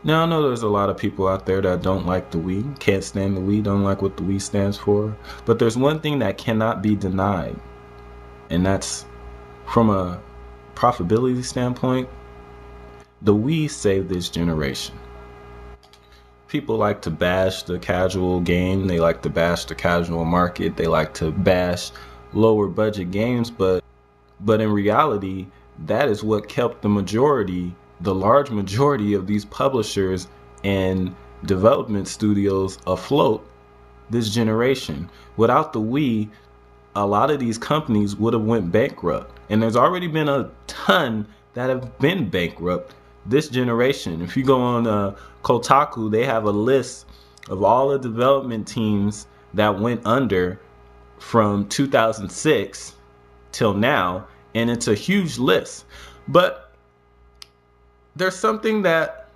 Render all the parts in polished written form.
Now, I know there's a lot of people out there that don't like the Wii, can't stand the Wii, don't like what the Wii stands for. But there's one thing that cannot be denied, and that's from a profitability standpoint, the Wii saved this generation. People like to bash the casual game, they like to bash the casual market, they like to bash lower budget games, but in reality, that is what kept the large majority of these publishers and development studios afloat this generation. Without the Wii, a lot of these companies would have went bankrupt. And there's already been a ton that have been bankrupt this generation. If you go on Kotaku, they have a list of all the development teams that went under from 2006 till now, and it's a huge list. But there's something that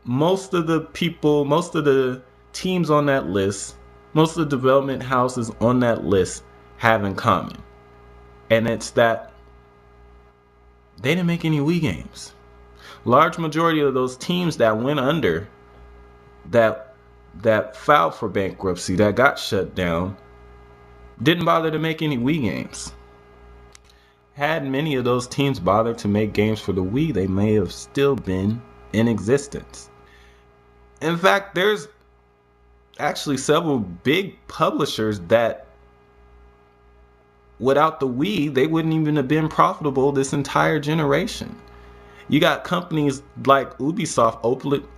most of the teams on that list, most of the development houses on that list have in common. And it's that they didn't make any Wii games. Large majority of those teams that went under, that filed for bankruptcy, that got shut down, didn't bother to make any Wii games. Had many of those teams bothered to make games for the Wii, they may have still been in existence. In fact, there's actually several big publishers that without the Wii, they wouldn't even have been profitable this entire generation. You got companies like Ubisoft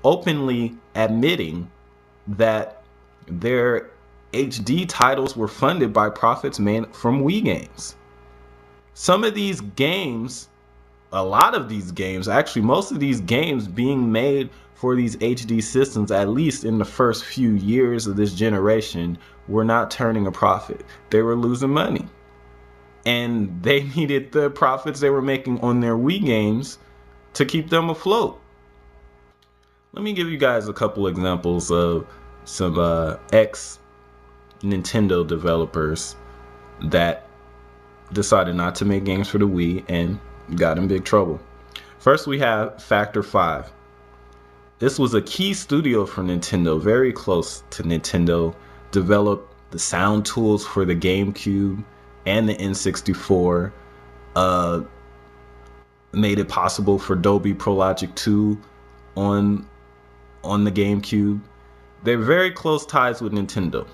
openly admitting that their HD titles were funded by profits made from Wii games. Some of these games, a lot of these games, actually most of these games being made for these HD systems, at least in the first few years of this generation, were not turning a profit. They were losing money. And they needed the profits they were making on their Wii games to keep them afloat. Let me give you guys a couple examples of some ex-Nintendo developers that decided not to make games for the Wii and got in big trouble. First, we have Factor 5. This was a key studio for Nintendo, very close to Nintendo, developed the sound tools for the GameCube and the N64, made it possible for Dolby Pro Logic 2 on the GameCube. They're very close ties with Nintendo.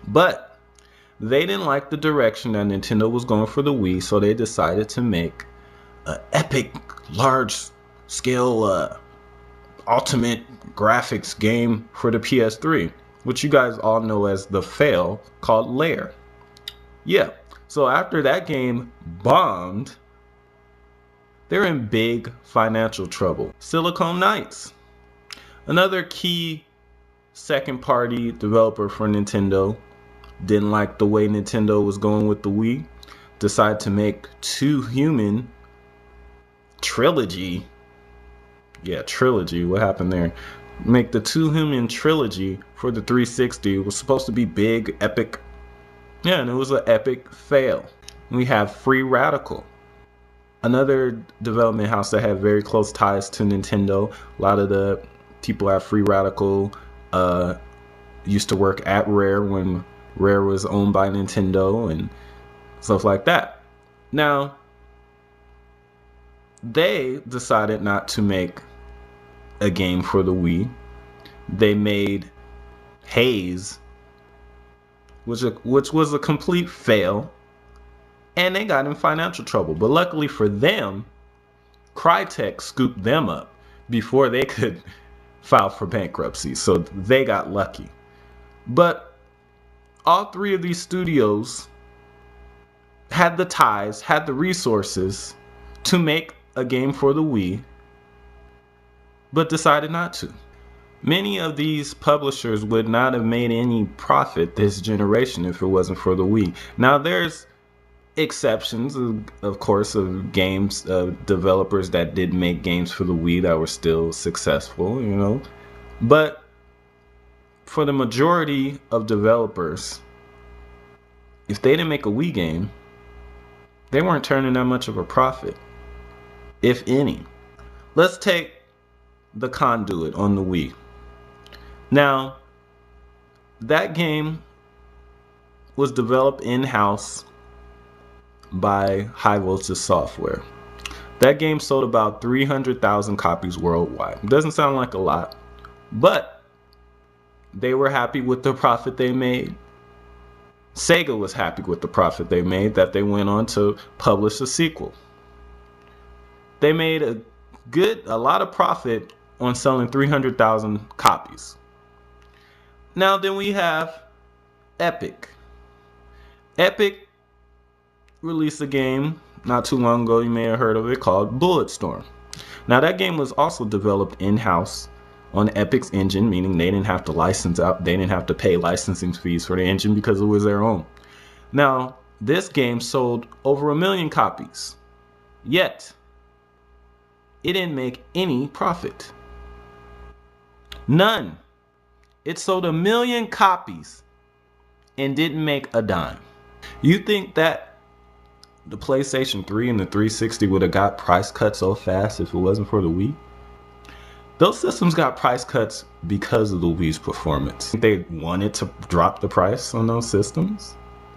But they didn't like the direction that Nintendo was going for the Wii, so they decided to make an epic, large-scale, ultimate graphics game for the PS3, which you guys all know as the fail, called Lair. Yeah, so after that game bombed, they're in big financial trouble. Silicon Knights, another key second-party developer for Nintendo, didn't like the way Nintendo was going with the Wii, decided to make Two Human trilogy. Yeah, trilogy. What happened there? Make the Two Human trilogy for the 360. It was supposed to be big, epic. Yeah, and it was an epic fail. We have Free Radical, another development house that had very close ties to Nintendo. A lot of the people at Free Radical used to work at Rare when Rare was owned by Nintendo and stuff like that. Now, they decided not to make a game for the Wii. They made Haze, which was a complete fail, and they got in financial trouble. But luckily for them, Crytek scooped them up before they could file for bankruptcy, so they got lucky. But all three of these studios had the ties, had the resources to make a game for the Wii, but decided not to. Many of these publishers would not have made any profit this generation if it wasn't for the Wii. Now, there's exceptions, of course, of games, developers that did make games for the Wii that were still successful, you know. But for the majority of developers, if they didn't make a Wii game, they weren't turning that much of a profit, if any. Let's take The Conduit on the Wii. Now, that game was developed in-house by High Voltage Software. That game sold about 300,000 copies worldwide. Doesn't sound like a lot, but they were happy with the profit they made. Sega was happy with the profit they made, that they went on to publish a sequel. They made a lot of profit on selling 300,000 copies. Now then we have Epic. Epic released a game not too long ago, you may have heard of it, called Bulletstorm. Now that game was also developed in-house on Epic's engine, meaning they didn't have to license out, they didn't have to pay licensing fees for the engine because it was their own. Now, this game sold over 1 million copies, yet it didn't make any profit. None. It sold 1 million copies and didn't make a dime. You think that the PlayStation 3 and the 360 would have got price cut so fast if it wasn't for the Wii? Those systems got price cuts because of the Wii's performance. They wanted to drop the price on those systems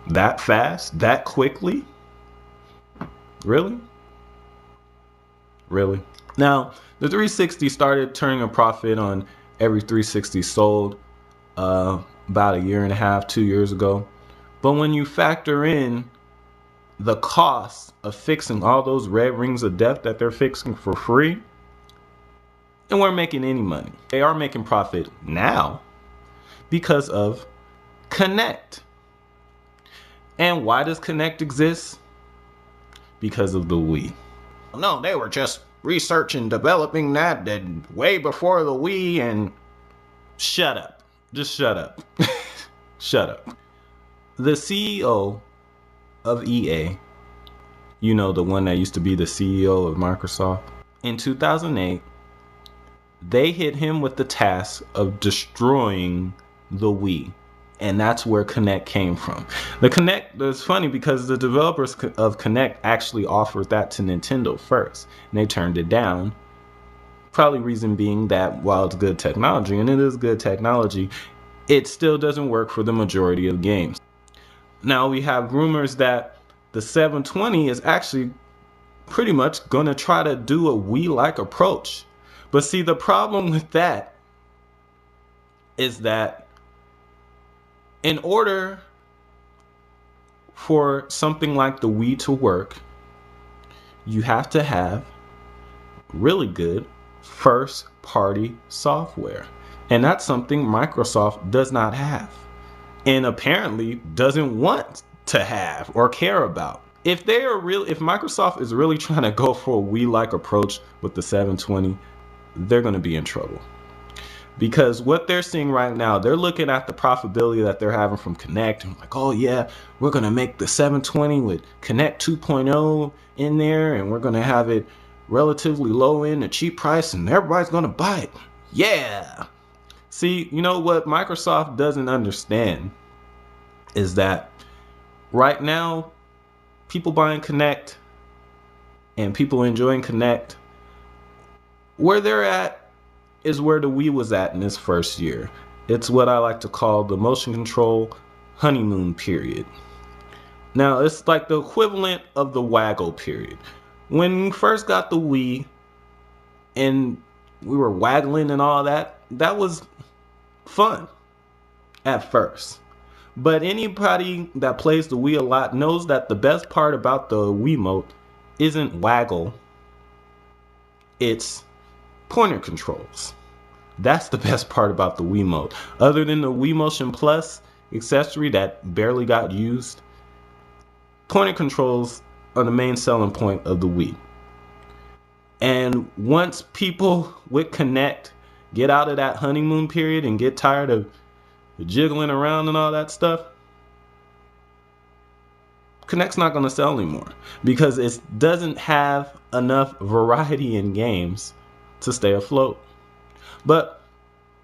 that fast, that quickly? Really? Really? Now, the 360 started turning a profit on every 360 sold about 1.5 years, 2 years ago. But when you factor in the cost of fixing all those red rings of death that they're fixing for free, and weren't making any money. They are making profit now because of Kinect. And why does Kinect exist? Because of the Wii. No, they were just researching, developing that way before the Wii, and shut up. Just shut up. Shut up. The CEO of EA, you know, the one that used to be the CEO of Microsoft, in 2008, they hit him with the task of destroying the Wii. And that's where Kinect came from. The Kinect, it's funny because the developers of Kinect actually offered that to Nintendo first, and they turned it down. Probably reason being that while it's good technology, and it is good technology, it still doesn't work for the majority of games. Now we have rumors that the 720 is actually pretty much going to try to do a Wii-like approach. But see, the problem with that is that in order for something like the Wii to work, you have to have really good first-party software. And that's something Microsoft does not have, and apparently doesn't want to have or care about. If Microsoft is really trying to go for a Wii-like approach with the 720, they're going to be in trouble. Because what they're seeing right now, they're looking at the profitability that they're having from Kinect, and like, oh yeah, we're going to make the 720 with Kinect 2.0 in there, and we're going to have it relatively low end, a cheap price, and everybody's going to buy it. Yeah. See, you know what Microsoft doesn't understand is that right now, people buying Kinect and people enjoying Kinect, where they're at is where the Wii was at in its first year. It's what I like to call the motion control honeymoon period. Now, it's like the equivalent of the waggle period. When we first got the Wii and we were waggling and all that, that was fun at first. But anybody that plays the Wii a lot knows that the best part about the Wiimote isn't waggle, it's pointer controls. That's the best part about the Wiimote. Other than the Wii Motion Plus accessory that barely got used, pointer controls are the main selling point of the Wii. And once people with Kinect get out of that honeymoon period and get tired of jiggling around and all that stuff, Kinect's not going to sell anymore because it doesn't have enough variety in games to stay afloat. But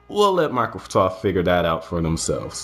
we'll let Microsoft figure that out for themselves.